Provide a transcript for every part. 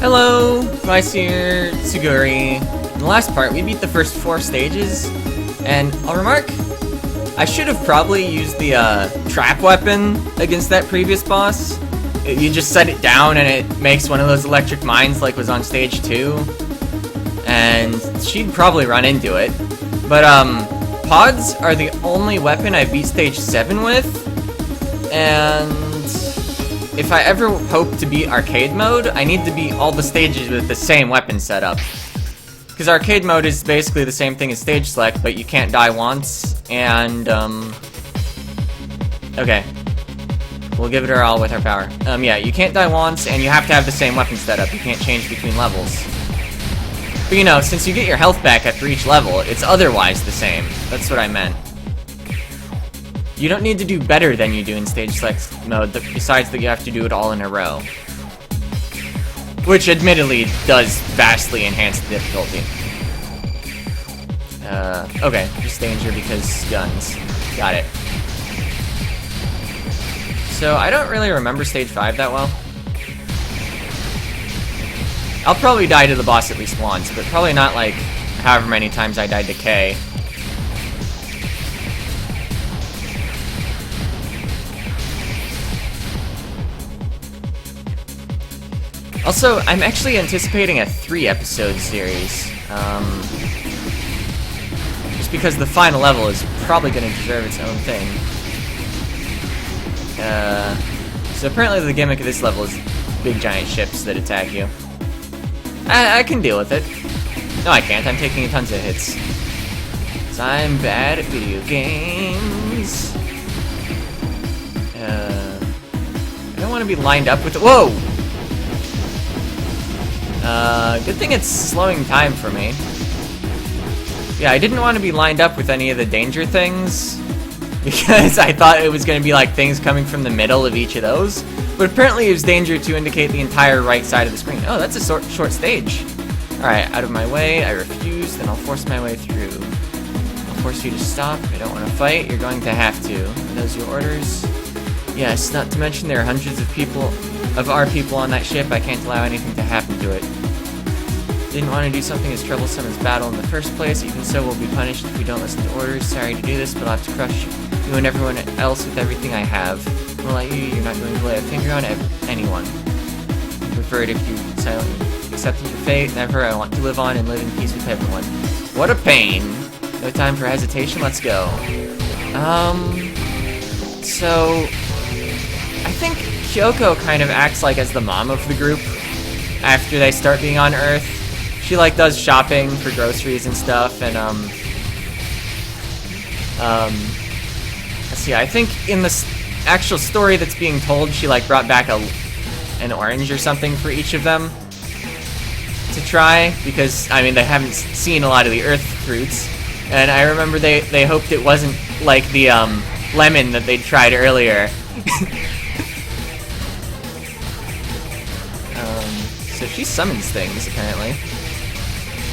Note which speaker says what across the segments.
Speaker 1: Hello, Vice here, Suguri. In the last part, we beat the first 4 stages, and I'll remark, I should have probably used the trap weapon against that previous boss. You just set it down and it makes one of those electric mines like was on stage 2, and she'd probably run into it. But pods are the only weapon I beat stage 7 with, and if I ever hope to beat arcade mode, I need to beat all the stages with the same weapon setup. Because arcade mode is basically the same thing as stage select, but you can't die once, and, okay. We'll give it our all with our power. Yeah, you can't die once, and you have to have the same weapon setup. You can't change between levels. But you know, since you get your health back after each level, it's otherwise the same. That's what I meant. You don't need to do better than you do in stage select mode, besides that you have to do it all in a row. Which admittedly does vastly enhance the difficulty. Okay, just danger because guns. Got it. So, I don't really remember stage 5 that well. I'll probably die to the boss at least once, but probably not like however many times I died to K. Also, I'm actually anticipating a 3-episode series. Just because the final level is probably going to deserve its own thing. So apparently the gimmick of this level is big giant ships that attack you. I can deal with it. No, I can't. I'm taking tons of hits. 'Cause I'm bad at video games. I don't want to be lined up with the— whoa! Good thing it's slowing time for me. Yeah, I didn't want to be lined up with any of the danger things, because I thought it was going to be like things coming from the middle of each of those. But apparently it was danger to indicate the entire right side of the screen. Oh, that's a short stage. Alright, out of my way, I refuse, then I'll force my way through. I'll force you to stop. I don't want to fight. You're going to have to. Are those your orders? Yes, not to mention there are hundreds of our people on that ship. I can't allow anything to happen to it. Didn't want to do something as troublesome as battle in the first place. Even so, we'll be punished if we don't listen to orders. Sorry to do this, but I'll have to crush you and everyone else with everything I have. I'll let you. You're not going to lay a finger on anyone. I prefer it if you silently accepted your fate. Never. I want to live on and live in peace with everyone. What a pain. No time for hesitation. Let's go. So I think Kyoko kind of acts like as the mom of the group after they start being on Earth. She like does shopping for groceries and stuff, and let's see, I think in the actual story that's being told, she like brought back an orange or something for each of them to try, because I mean they haven't seen a lot of the Earth fruits, and I remember they hoped it wasn't like the lemon that they'd tried earlier. So she summons things, apparently.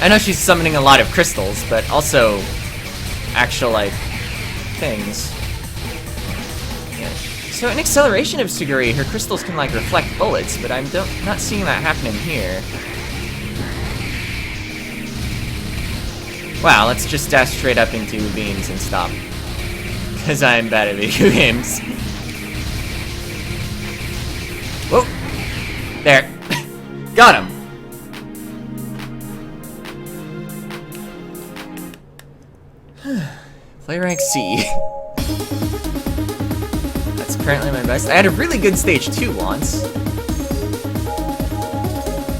Speaker 1: I know she's summoning a lot of crystals, but also actual, like, things. Yeah. So an acceleration of Suguri, her crystals can, like, reflect bullets, but I'm not seeing that happening here. Wow, let's just dash straight up into beams and stop. Because I'm bad at video games. Whoa! There. Got him! Play rank C. That's apparently my best. I had a really good stage 2 once.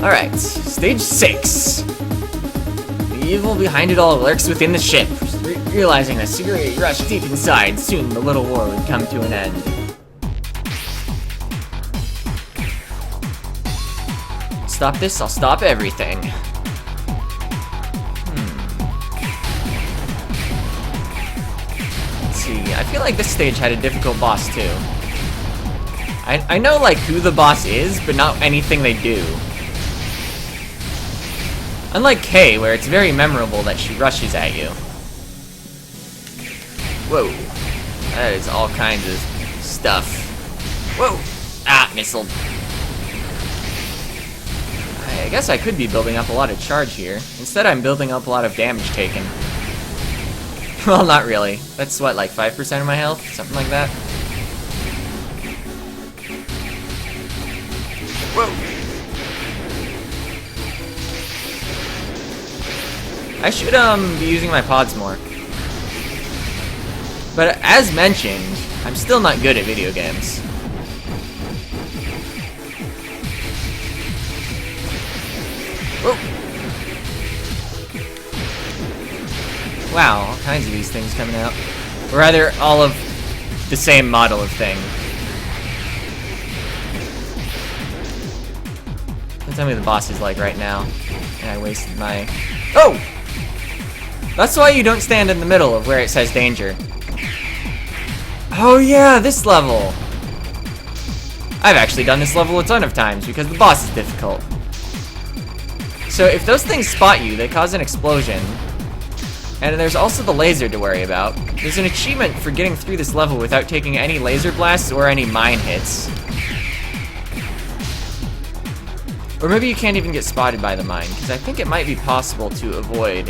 Speaker 1: Alright, stage 6. The evil behind it all lurks within the ship. Realizing that Suguri rushed deep inside, soon the little war would come to an end. Stop this, I'll stop everything. Let's see, I feel like this stage had a difficult boss too. I know like who the boss is, but not anything they do. Unlike Kay, where it's very memorable that she rushes at you. Whoa. That is all kinds of stuff. Whoa! Ah, missile. I guess I could be building up a lot of charge here. Instead, I'm building up a lot of damage taken. Well, not really. That's what, like 5% of my health? Something like that? Whoa! I should, be using my pods more. But as mentioned, I'm still not good at video games. Whoa! Wow, all kinds of these things coming out. Or rather, all of the same model of thing. Don't tell me the boss is like right now. And I wasted my... Oh! That's why you don't stand in the middle of where it says danger. Oh yeah, this level! I've actually done this level a ton of times because the boss is difficult. So if those things spot you, they cause an explosion. And there's also the laser to worry about. There's an achievement for getting through this level without taking any laser blasts or any mine hits. Or maybe you can't even get spotted by the mine, because I think it might be possible to avoid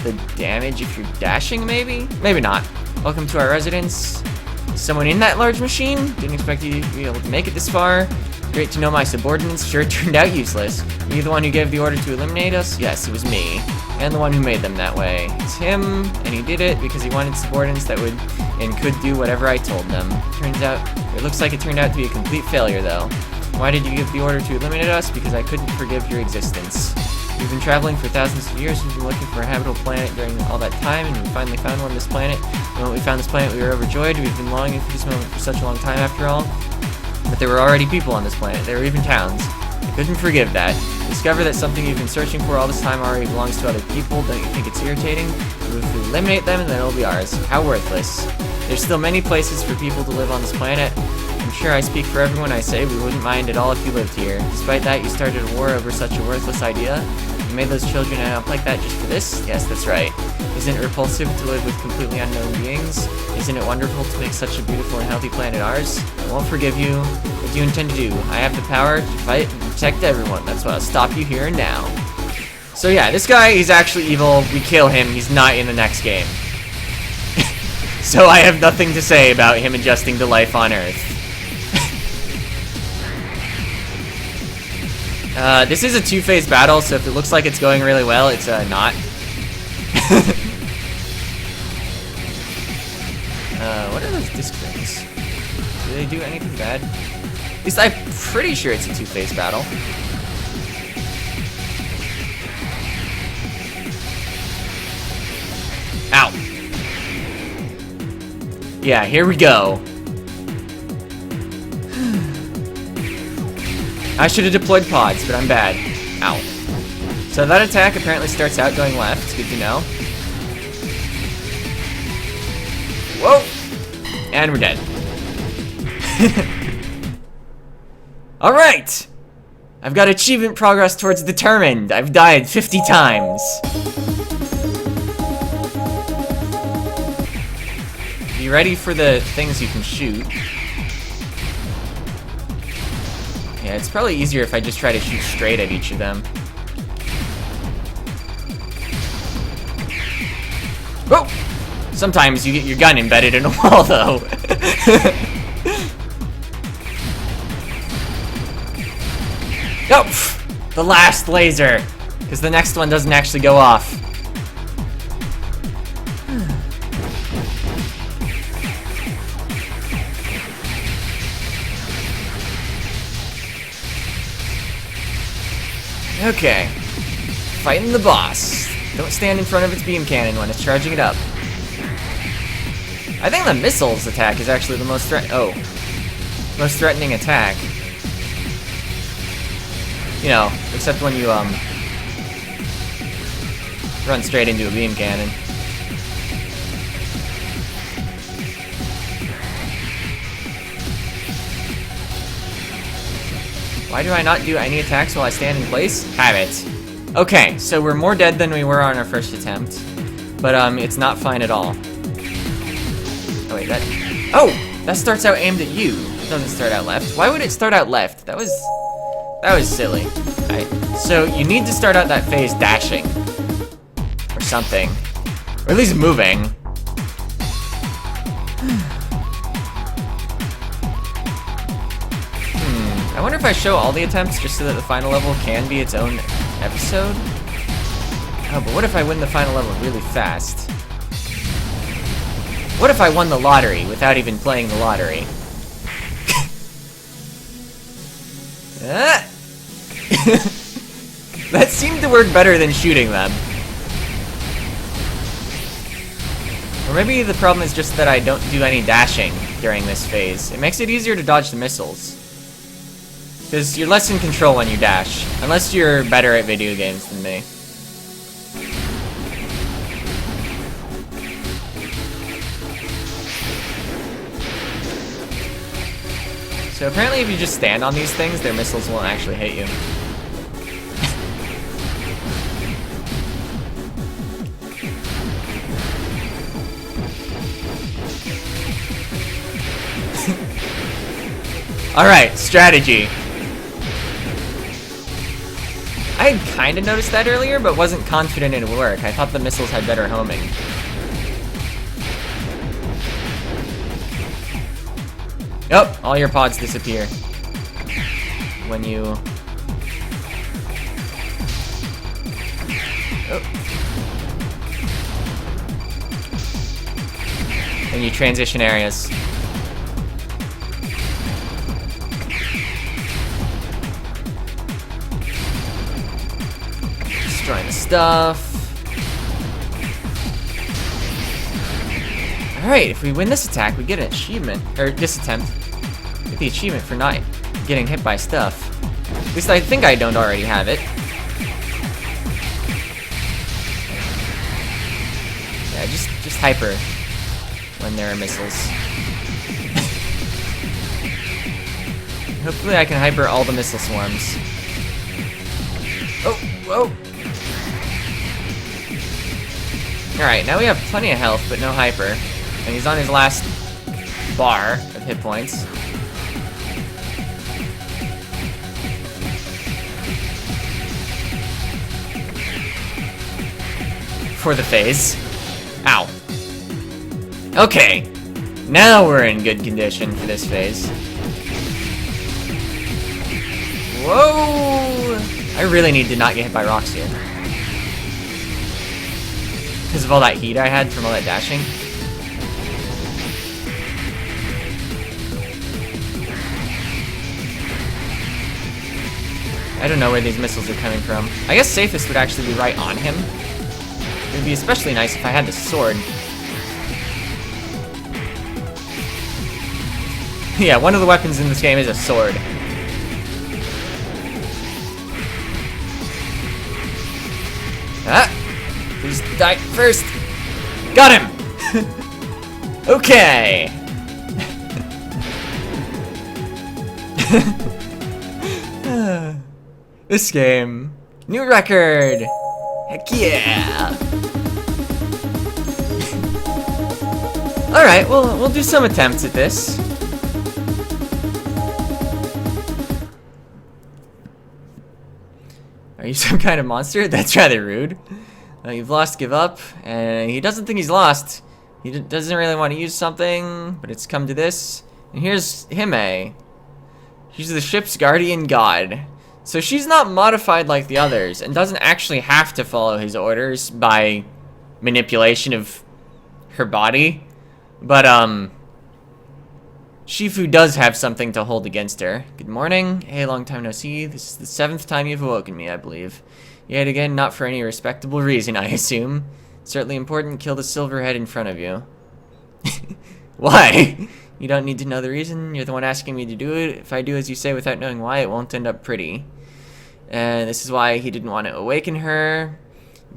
Speaker 1: the damage if you're dashing, maybe? Maybe not. Welcome to our residence. Someone in that large machine? Didn't expect you to be able to make it this far. Great to know my subordinates sure turned out useless. Were you the one who gave the order to eliminate us? Yes, it was me. And the one who made them that way. It's him, and he did it because he wanted subordinates that would and could do whatever I told them. Turns out, it looks like it turned out to be a complete failure though. Why did you give the order to eliminate us? Because I couldn't forgive your existence. We've been traveling for thousands of years. We've been looking for a habitable planet during all that time, and we finally found one, this planet. And when we found this planet, we were overjoyed. We've been longing for this moment for such a long time after all. But there were already people on this planet. There were even towns. I couldn't forgive that. Discover that something you've been searching for all this time already belongs to other people. Don't you think it's irritating? If we eliminate them, then it'll be ours. How worthless. There's still many places for people to live on this planet. I'm sure I speak for everyone I say we wouldn't mind at all if you lived here. Despite that, you started a war over such a worthless idea. You made those children end up like that just for this? Yes, that's right. Isn't it repulsive to live with completely unknown beings? Isn't it wonderful to make such a beautiful and healthy planet ours? I won't forgive you. What do you intend to do? I have the power to fight and protect everyone. That's why I'll stop you here and now. So yeah, this guy, he's actually evil. We kill him. He's not in the next game. So I have nothing to say about him adjusting to life on Earth. This is a two-phase battle, so if it looks like it's going really well, it's not. What are those disc things? Do they do anything bad? At least I'm pretty sure it's a two-phase battle. Ow. Yeah, here we go. I should have deployed pods, but I'm bad. Ow. So that attack apparently starts out going left. It's good to know. Whoa! And we're dead. Alright! I've got achievement progress towards determined. I've died 50 times. Be ready for the things you can shoot. Yeah, it's probably easier if I just try to shoot straight at each of them. Whoa! Sometimes you get your gun embedded in a wall, though. Nope! The last laser! Because the next one doesn't actually go off. Okay. Fighting the boss. Don't stand in front of its beam cannon when it's charging it up. I think the missiles attack is actually the most most threatening attack. You know, except when you run straight into a beam cannon. Why do I not do any attacks while I stand in place? Have it. Okay, so we're more dead than we were on our first attempt. But it's not fine at all. Oh wait, that starts out aimed at you. It doesn't start out left. Why would it start out left? That That was silly. Alright, so you need to start out that phase dashing. Or something. Or at least moving. I wonder if I show all the attempts just so that the final level can be its own episode? Oh, but what if I win the final level really fast? What if I won the lottery without even playing the lottery? That seemed to work better than shooting them. Or maybe the problem is just that I don't do any dashing during this phase. It makes it easier to dodge the missiles. Because you're less in control when you dash. Unless you're better at video games than me. So apparently if you just stand on these things, their missiles won't actually hit you. Alright, strategy. I had kind of noticed that earlier, but wasn't confident it would work. I thought the missiles had better homing. Oh, all your pods disappear. When you... Oh. When you transition areas. Destroying the stuff. Alright, if we win this attack, we get an achievement. Or this attempt. Get the achievement for not getting hit by stuff. At least I think I don't already have it. Yeah, just hyper when there are missiles. Hopefully I can hyper all the missile swarms. Oh, whoa! Alright, now we have plenty of health, but no hyper. And he's on his last bar of hit points. For the phase. Ow. Okay. Now we're in good condition for this phase. Whoa! I really need to not get hit by rocks here. Because of all that heat I had from all that dashing. I don't know where these missiles are coming from. I guess safest would actually be right on him. It would be especially nice if I had the sword. Yeah, one of the weapons in this game is a sword. Ah! Please die first! Got him! Okay! This game. New record! Heck yeah! Alright, we'll do some attempts at this. Are you some kind of monster? That's rather rude. You've lost, give up. And he doesn't think he's lost. He doesn't really want to use something, but it's come to this. And here's Hime. She's the ship's guardian god. So she's not modified like the others, and doesn't actually have to follow his orders by manipulation of her body. But, Shifu does have something to hold against her. Good morning. Hey, long time no see. This is the 7th time you've awoken me, I believe. Yet again, not for any respectable reason, I assume. Certainly important, kill the silver head in front of you. Why? You don't need to know the reason. You're the one asking me to do it. If I do as you say without knowing why, it won't end up pretty. And this is why he didn't want to awaken her.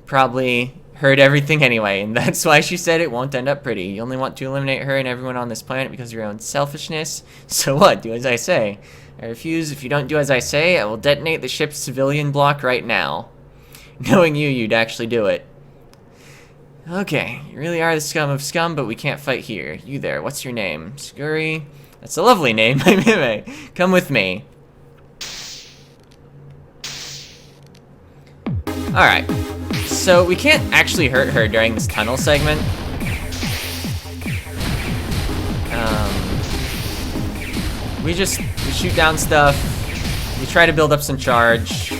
Speaker 1: Probably heard everything anyway, and that's why she said it won't end up pretty. You only want to eliminate her and everyone on this planet because of your own selfishness. So what? Do as I say. I refuse. If you don't do as I say, I will detonate the ship's civilian block right now. Knowing you, you'd actually do it. Okay, you really are the scum of scum, but we can't fight here. You there, what's your name? Suguri? That's a lovely name, I'm Hime. Come with me. Alright. So we can't actually hurt her during this tunnel segment. We shoot down stuff. We try to build up some charge.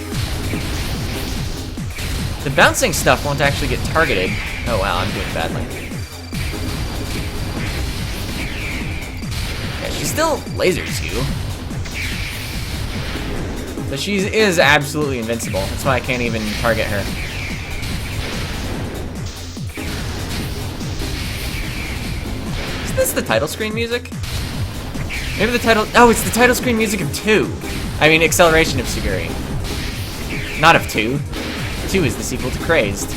Speaker 1: The bouncing stuff won't actually get targeted. Oh wow, I'm doing badly. Yeah, she's still lasers you. But she is absolutely invincible. That's why I can't even target her. Isn't this the title screen music? Maybe the title... Oh, it's the title screen music of 2. I mean, Acceleration of Suguri. Not of 2. 2 is the sequel to Crazed.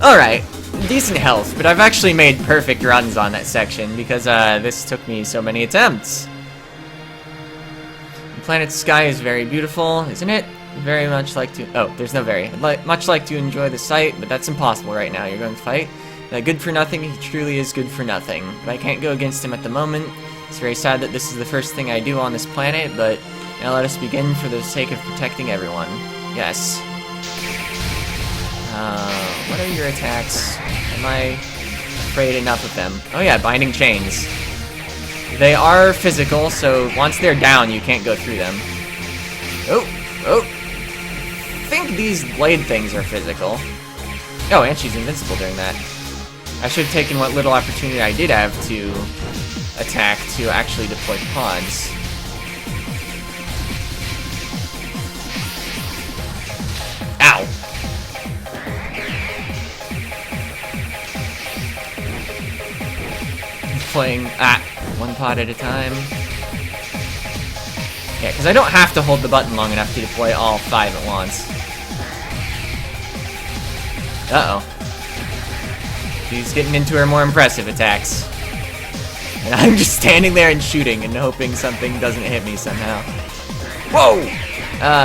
Speaker 1: Alright. Decent health, but I've actually made perfect runs on that section because this took me so many attempts. The planet's sky is very beautiful, isn't it? Very much like to... Oh, there's no very. I'd much like to enjoy the sight, but that's impossible right now. You're going to fight? Good for nothing, he truly is good for nothing. But I can't go against him at the moment. It's very sad that this is the first thing I do on this planet, but now let us begin for the sake of protecting everyone. Yes. What are your attacks? Am I afraid enough of them? Oh yeah, binding chains. They are physical, so once they're down, you can't go through them. Oh. I think these blade things are physical. Oh, and she's invincible during that. I should have taken what little opportunity I did have to attack to actually deploy pods. Ow! Deploying, one pod at a time. Yeah, because I don't have to hold the button long enough to deploy all 5 at once. Uh-oh. She's getting into her more impressive attacks. And I'm just standing there and shooting and hoping something doesn't hit me somehow. Whoa!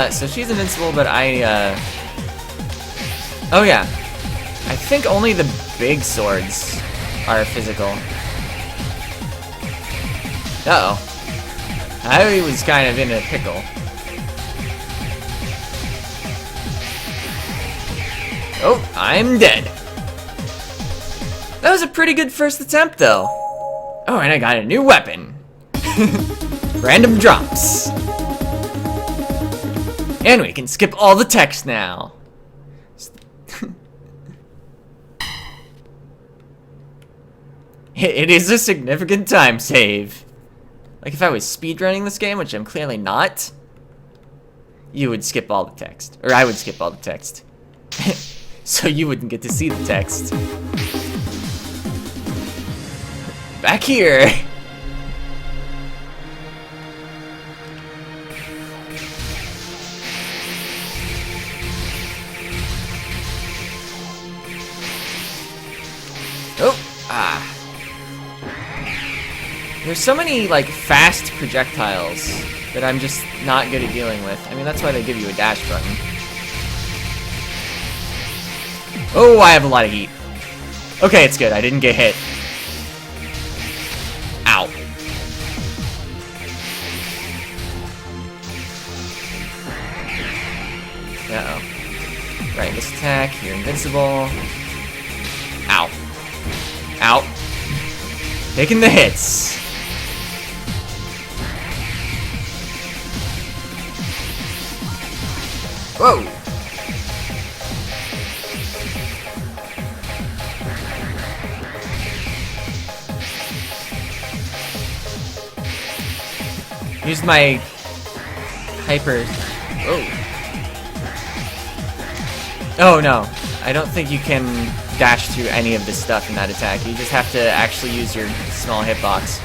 Speaker 1: So she's invincible, but oh yeah. I think only the big swords are physical. Uh-oh. I was kind of in a pickle. Oh, I'm dead. That was a pretty good first attempt, though. Oh, and I got a new weapon. Random drops. And we can skip all the text now. It is a significant time save. Like if I was speedrunning this game, which I'm clearly not, you would skip all the text. Or I would skip all the text. So you wouldn't get to see the text. Back here! Oh! There's so many, like, fast projectiles that I'm just not good at dealing with. I mean, that's why they give you a dash button. Oh, I have a lot of heat. Okay, it's good. I didn't get hit. Ow. Uh-oh. Right, this attack. You're invincible. Ow. Ow. Taking the hits. Whoa! Use my hyper. Oh no, I don't think you can dash through any of this stuff in that attack. You just have to actually use your small hitbox.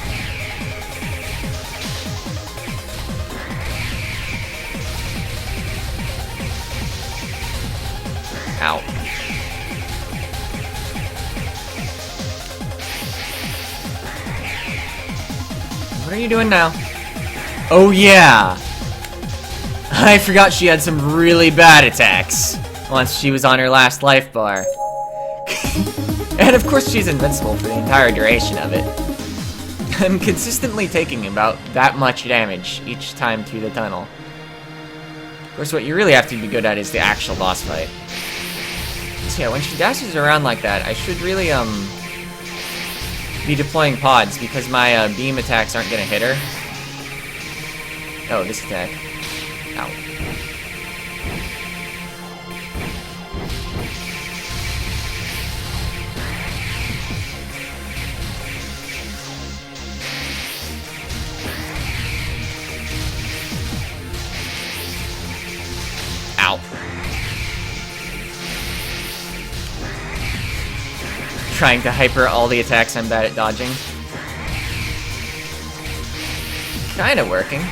Speaker 1: Ow. What are you doing now? Oh yeah! I forgot she had some really bad attacks once she was on her last life bar. And of course she's invincible for the entire duration of it. I'm consistently taking about that much damage each time through the tunnel. course, what you really have to be good at is the actual boss fight. So yeah, when she dashes around like that, I should really, be deploying pods, because my, beam attacks aren't gonna hit her. Oh, this attack. Ow. Ow. Trying to hyper all the attacks I'm bad at dodging. Kinda working.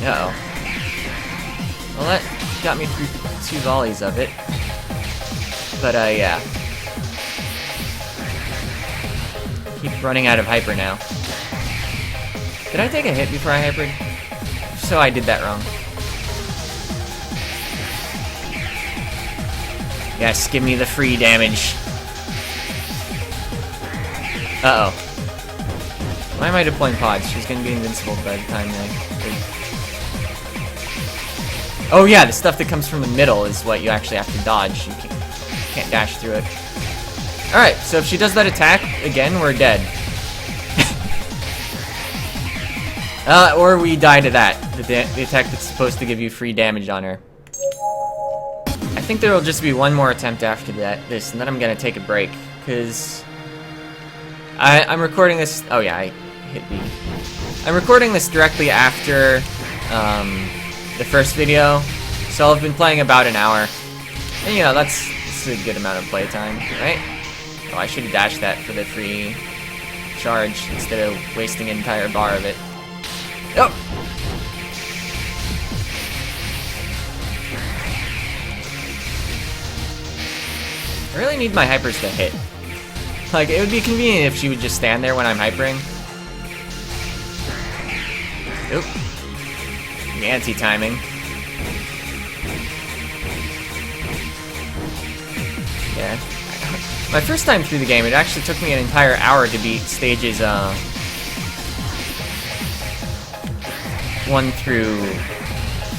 Speaker 1: Uh-oh. Well, that got me through 2 volleys of it. But, yeah. Keep running out of hyper now. Did I take a hit before I hypered? So I did that wrong. Yes, give me the free damage. Uh-oh. Why am I deploying pods? She's gonna be invincible by the time I... Oh yeah, the stuff that comes from the middle is what you actually have to dodge. You can't dash through it. Alright, so if she does that attack, again, we're dead. Or we die to that. The attack that's supposed to give you free damage on her. I think there will just be one more attempt after this, and then I'm gonna take a break, because I'm recording this. Oh yeah, I hit B. I'm recording this directly after the first video, so I've been playing about an hour, and you know that's a good amount of playtime, right? Oh, I should have dashed that for the free charge instead of wasting an entire bar of it. Oh. I really need my hypers to hit. Like, it would be convenient if she would just stand there when I'm hypering. Oop. The anti-timing. Yeah. My first time through the game, it actually took me an entire hour to beat stages, 1 through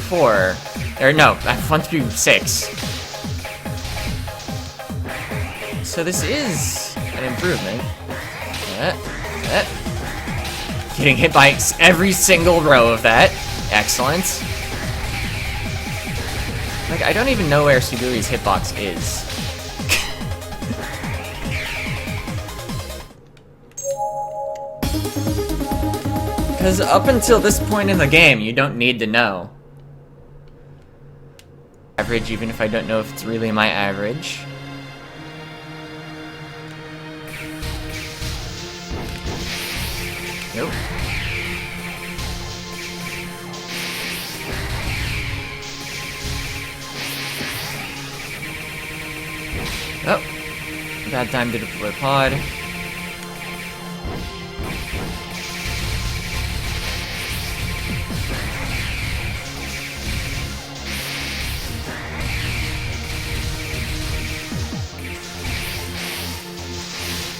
Speaker 1: 4. Or no, 1 through 6. So this is an improvement. Getting hit by every single row of that. Excellent. Like, I don't even know where Suguri's hitbox is. Because up until this point in the game, you don't need to know. Average, even if I don't know if it's really my average. Nope. Oh. Bad time to deploy pod.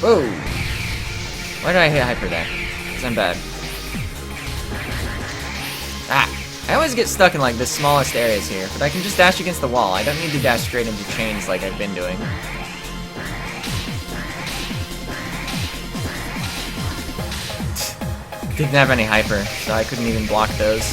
Speaker 1: Whoa! Why did I hit hyper there? Because I'm bad. Ah! I always get stuck in like the smallest areas here, but I can just dash against the wall. I don't need to dash straight into chains like I've been doing. Didn't have any hyper, so I couldn't even block those.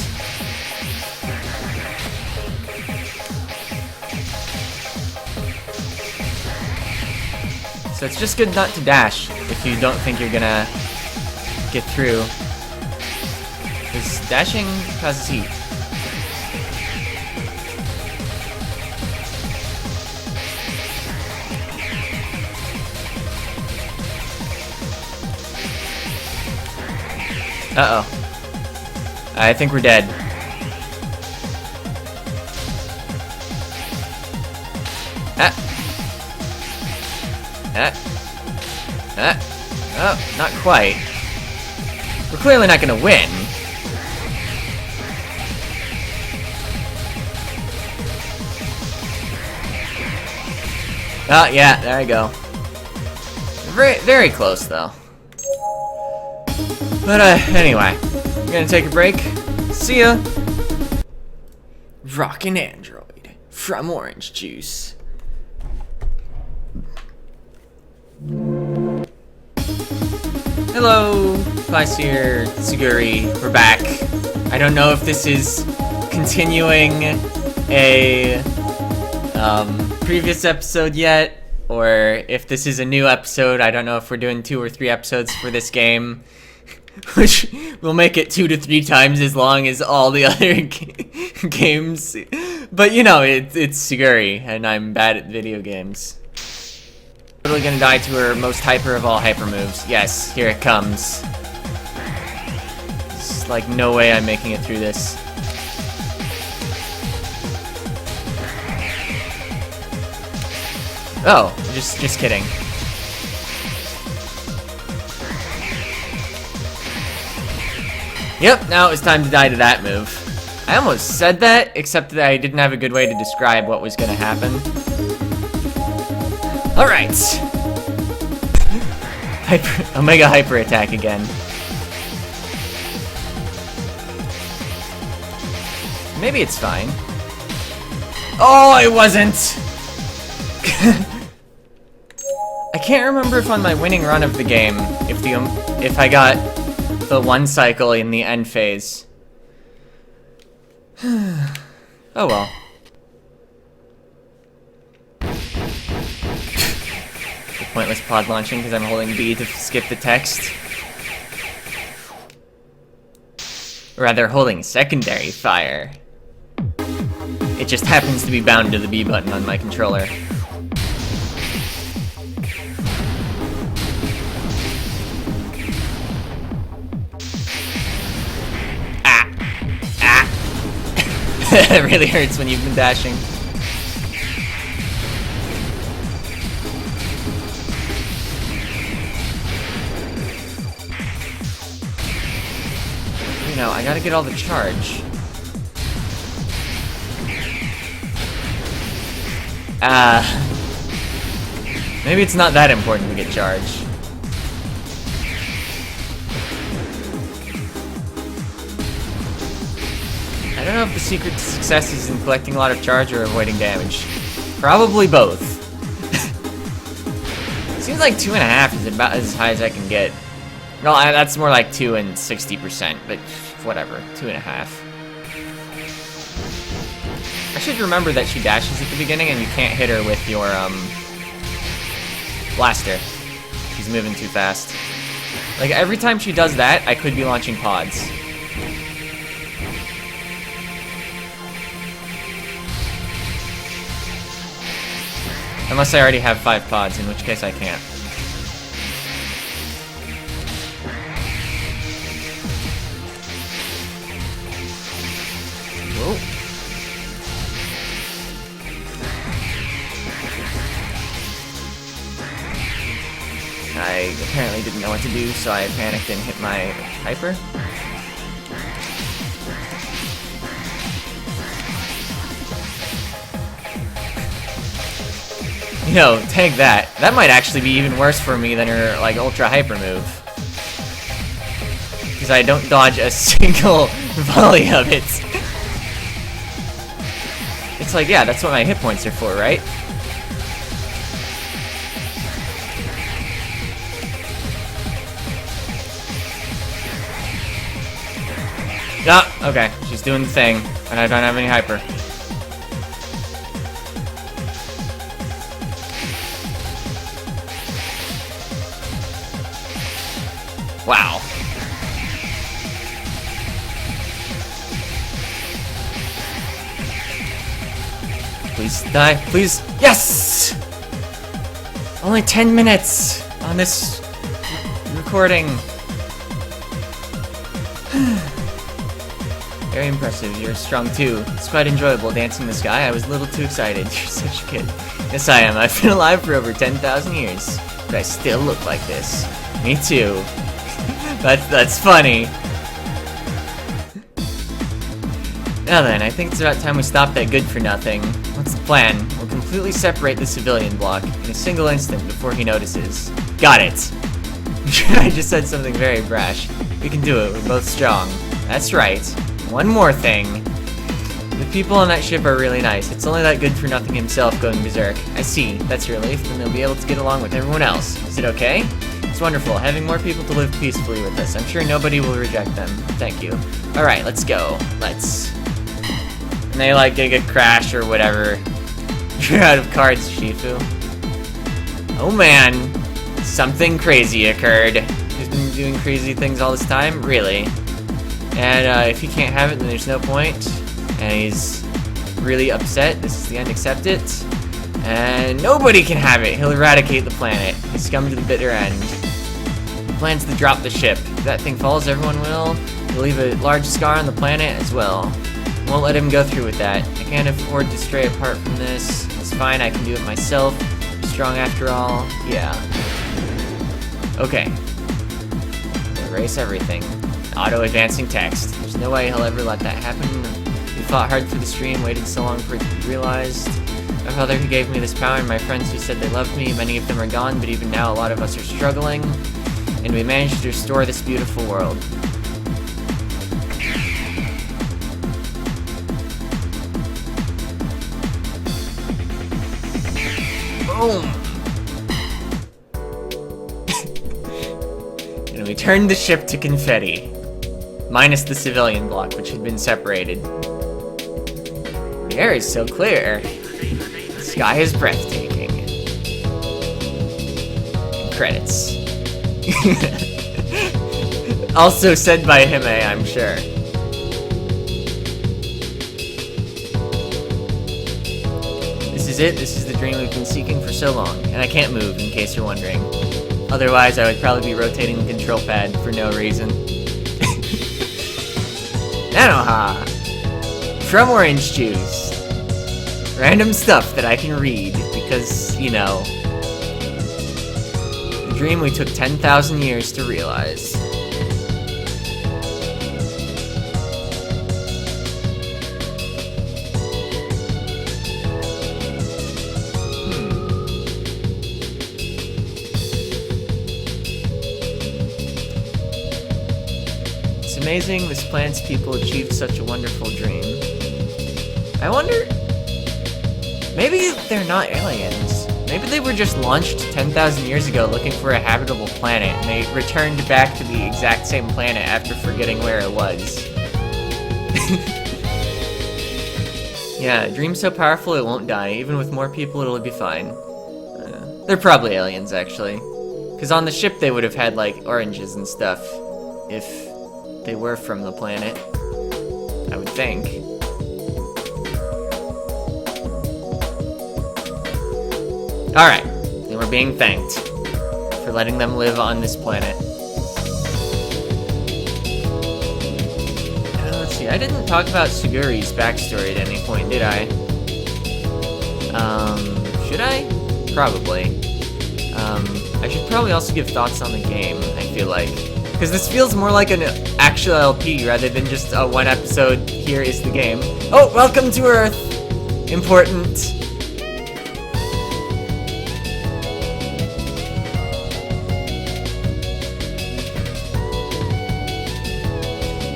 Speaker 1: So it's just good not to dash if you don't think you're gonna get through. Because dashing causes heat. Uh-oh. I think we're dead. Oh, not quite. We're clearly not gonna win. Oh, yeah, there I go. Very, very close, though. But, anyway. I'm gonna take a break. See ya! Rockin' Android from Orange Juice. Hello, Class here, Suguri. We're back. I don't know if this is continuing a previous episode yet, or if this is a new episode. I don't know if we're doing 2 or 3 episodes for this game, which will make it 2 to 3 times as long as all the other games. But you know, it's Suguri, and I'm bad at video games. Totally gonna die to her most hyper of all hyper moves. Yes, here it comes. It's like no way I'm making it through this. Oh, just kidding. Yep, now it's time to die to that move. I almost said that, except that I didn't have a good way to describe what was gonna happen. Alright. Omega Hyper Attack again. Maybe it's fine. Oh, it wasn't! I can't remember if on my winning run of the game, if I got the 1 cycle in the end phase. Oh well. Pointless pod launching because I'm holding B to skip the text. Or rather, holding secondary fire. It just happens to be bound to the B button on my controller. Ah! Ah! It really hurts when you've been dashing. You know, I gotta get all the charge. Maybe it's not that important to get charge. I don't know if the secret to success is in collecting a lot of charge or avoiding damage. Probably both. Seems like 2.5 is about as high as I can get. No, that's more like 2 and 60%, but whatever, 2.5. I should remember that she dashes at the beginning and you can't hit her with your, blaster. She's moving too fast. Like, every time she does that, I could be launching pods. Unless I already have 5 pods, in which case I can't. Whoa. I apparently didn't know what to do, so I panicked and hit my hyper. You know, take that. That might actually be even worse for me than her, like, ultra hyper move. Because I don't dodge a single volley of it. It's like, yeah, that's what my hit points are for, right? Ah, okay. She's doing the thing, and I don't have any hyper. Wow. Please die, please. Yes! Only 10 minutes on this recording. Very impressive. You're strong too. It's quite enjoyable dancing in the sky. I was a little too excited. You're such a kid. Yes, I am. I've been alive for over 10,000 years, but I still look like this. Me too. That's funny. Now then, I think it's about time we stop that good for nothing. What's the plan? We'll completely separate the civilian block in a single instant before he notices. Got it! I just said something very brash. We can do it. We're both strong. That's right. One more thing. The people on that ship are really nice. It's only that good-for-nothing himself going berserk. I see. That's a relief. Then they'll be able to get along with everyone else. Is it okay? It's wonderful. Having more people to live peacefully with us. I'm sure nobody will reject them. Thank you. Alright, let's go. Let's... And they, like, get a crash or whatever. You're out of cards, Shifu. Oh, man. Something crazy occurred. He's been doing crazy things all this time? Really? And, if he can't have it, then there's no point. And he's really upset. This is the end, accept it. And nobody can have it. He'll eradicate the planet. He's come to the bitter end. He plans to drop the ship. If that thing falls, everyone will. He'll leave a large scar on the planet as well. Won't let him go through with that. I can't afford to stray apart from this. It's fine, I can do it myself. I'm strong after all. Yeah. Okay. Erase everything. Auto-advancing text. There's no way he'll ever let that happen. We fought hard for the stream, waited so long for it to be realized. My father who gave me this power and my friends who said they loved me, many of them are gone, but even now a lot of us are struggling. And we managed to restore this beautiful world. Boom! And we turned the ship to confetti. Minus the civilian block, which had been separated. The air is so clear. The sky is breathtaking. And credits. Also said by Hime, I'm sure. This is it. This is the dream we've been seeking for so long. And I can't move, in case you're wondering. Otherwise, I would probably be rotating the control pad for no reason. Nanoha! From Orange Juice. Random stuff that I can read, because, you know, the dream we took 10,000 years to realize. It's amazing this planet's people achieved such a wonderful dream. I wonder... maybe they're not aliens. Maybe they were just launched 10,000 years ago looking for a habitable planet, and they returned back to the exact same planet after forgetting where it was. Yeah, a dream so powerful it won't die. Even with more people, it'll be fine. They're probably aliens, actually. Because on the ship they would have had, like, oranges and stuff. If they were from the planet. I would think. Alright, they were being thanked for letting them live on this planet. Let's see, I didn't talk about Suguri's backstory at any point, did I? Should I? Probably. I should probably also give thoughts on the game, I feel like. Because this feels more like an actual LP rather than just a one episode, here is the game. Oh, welcome to Earth! Important.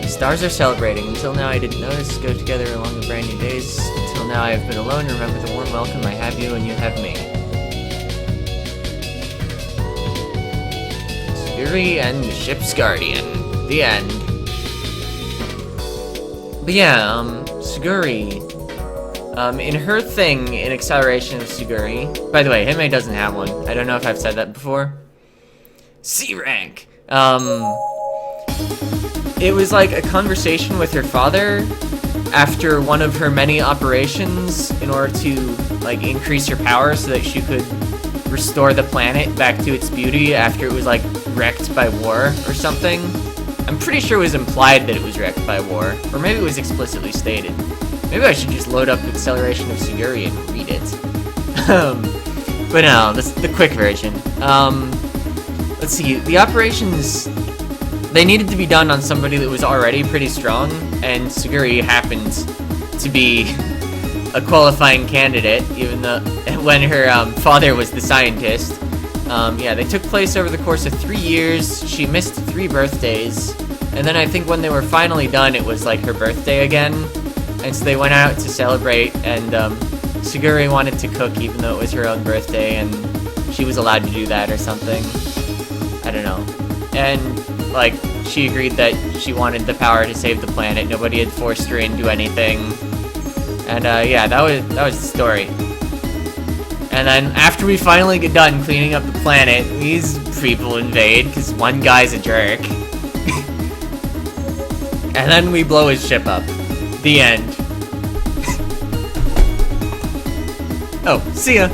Speaker 1: Stars are celebrating. Until now I didn't notice. Go together along the brand new days. Until now I have been alone. Remember the warm welcome. I have you and you have me. Suguri and the ship's guardian. The end. But yeah, Suguri. In her thing, in Acceleration of Suguri. By the way, Hime doesn't have one. I don't know if I've said that before. C rank. It was like a conversation with her father after one of her many operations in order to like increase her power so that she could restore the planet back to its beauty after it was like wrecked by war or something. I'm pretty sure it was implied that it was wrecked by war, or maybe it was explicitly stated. Maybe I should just load up Acceleration of Suguri and read it. But no, this is the quick version. Let's see, the operations... they needed to be done on somebody that was already pretty strong, and Suguri happened to be a qualifying candidate, even though when her father was the scientist. Yeah, they took place over the course of 3 years. She missed 3 birthdays, and then I think when they were finally done, it was like her birthday again, And so they went out to celebrate, and Suguri wanted to cook even though it was her own birthday, and she was allowed to do that or something. I don't know. And, like, she agreed that she wanted the power to save the planet. Nobody had forced her into anything. And, yeah, that was the story. And then, after we finally get done cleaning up the planet, these people invade, because one guy's a jerk. And then we blow his ship up. The end. Oh, see ya!